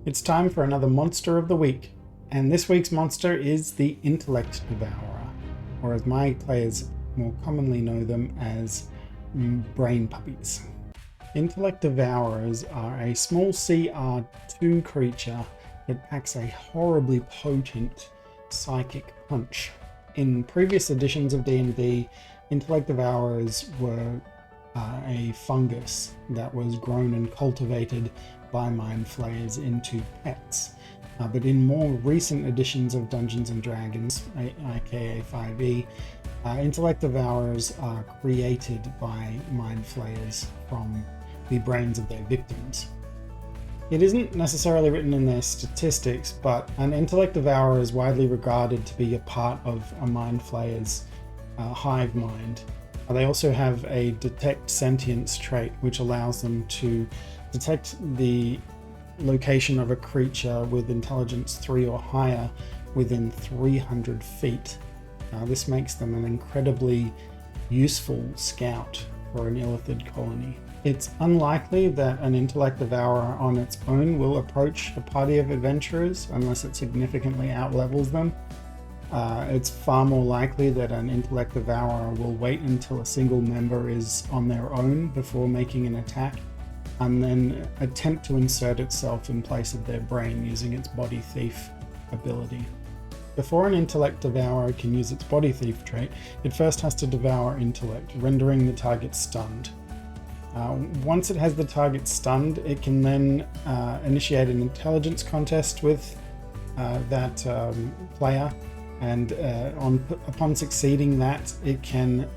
It's time for another Monster of the Week, and this week's monster is the Intellect Devourer, or as my players more commonly know them as Brain Puppies. Intellect Devourers are a small CR2 creature that packs a horribly potent psychic punch. In previous editions of D&D, Intellect Devourers were a fungus that was grown and cultivated by mind flayers into pets. But in more recent editions of Dungeons & Dragons, aka 5e, Intellect Devourers are created by mind flayers from the brains of their victims. It isn't necessarily written in their statistics, but an Intellect Devourer is widely regarded to be a part of a mind flayer's hive mind. They also have a detect sentience trait, which allows them to detect the location of a creature with intelligence 3 or higher within 300 feet. This makes them an incredibly useful scout for an illithid colony. It's unlikely that an Intellect Devourer on its own will approach a party of adventurers unless it significantly outlevels them. It's far more likely that an Intellect Devourer will wait until a single member is on their own before making an attack, and then attempt to insert itself in place of their brain using its body thief ability. Before an Intellect Devourer can use its body thief trait, it first has to devour intellect, rendering the target stunned. Once it has the target stunned, it can then initiate an intelligence contest with that player, and upon succeeding that, it can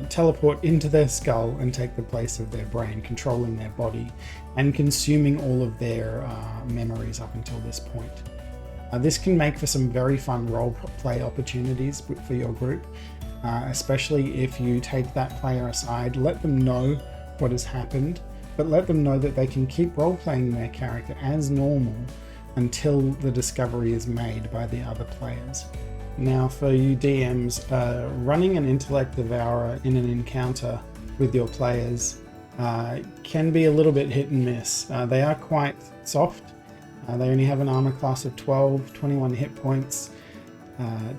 teleport into their skull and take the place of their brain, controlling their body and consuming all of their memories up until this point. This can make for some very fun role play opportunities for your group, especially if you take that player aside, let them know what has happened, but let them know that they can keep role-playing their character as normal until the discovery is made by the other players. Now, for you DMs, running an Intellect Devourer in an encounter with your players can be a little bit hit and miss. They are quite soft. They only have an armor class of 12, 21 hit points.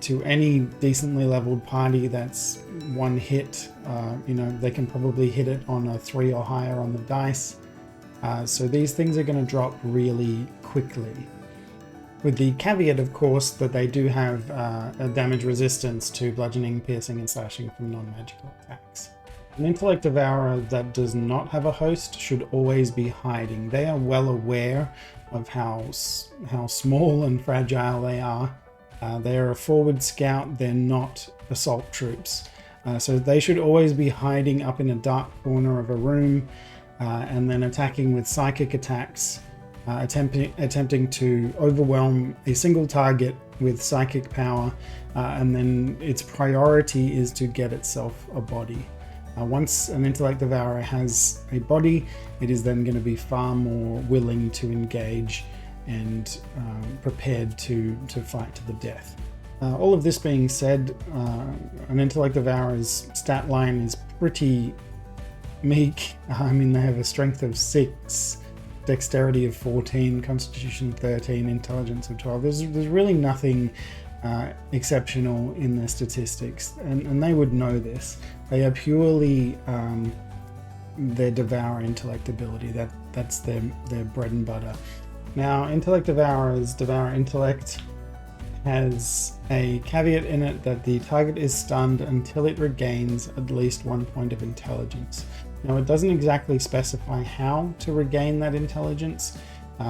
To any decently leveled party, that's one hit. They can probably hit it on a 3 or higher on the dice. So these things are going to drop really quickly. With the caveat, of course, that they do have a damage resistance to bludgeoning, piercing, and slashing from non-magical attacks. An Intellect Devourer that does not have a host should always be hiding. They are well aware of how small and fragile they are. They're a forward scout, they're not assault troops. So they should always be hiding up in a dark corner of a room and then attacking with psychic attacks, attempting to overwhelm a single target with psychic power, and then its priority is to get itself a body. Once an Intellect Devourer has a body, it is then going to be far more willing to engage and prepared to fight to the death. All of this being said, an Intellect Devourer's stat line is pretty meek. They have a strength of 6, dexterity of 14, constitution 13, intelligence of 12. There's really nothing exceptional in their statistics, and they would know this. They are purely their Devour intellect ability. That's their bread and butter. Now, Intellect Devourers Devour Intellect has a caveat in it that the target is stunned until it regains at least 1 point of intelligence. Now, it doesn't exactly specify how to regain that intelligence,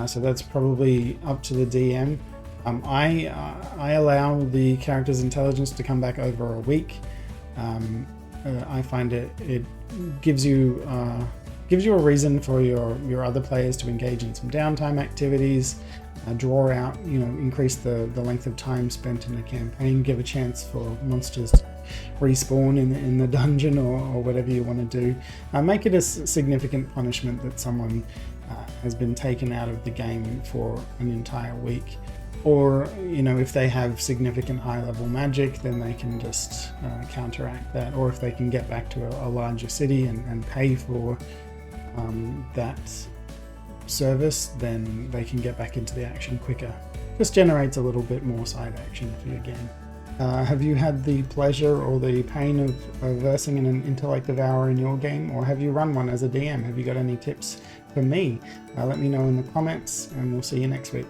so that's probably up to the DM. I allow the character's intelligence to come back over a week. I find it gives you a reason for your other players to engage in some downtime activities, draw out, increase the length of time spent in a campaign, give a chance for monsters to respawn in the dungeon or whatever you want to do. Make it a significant punishment that someone has been taken out of the game for an entire week. Or, if they have significant high-level magic, then they can just counteract that. Or if they can get back to a larger city and pay for that service, then they can get back into the action quicker. Just generates a little bit more side action for your game. Have you had the pleasure or the pain of versing in an Intellect Devourer in your game, or have you run one as a DM? Have you got any tips for me? Let me know in the comments, and we'll see you next week.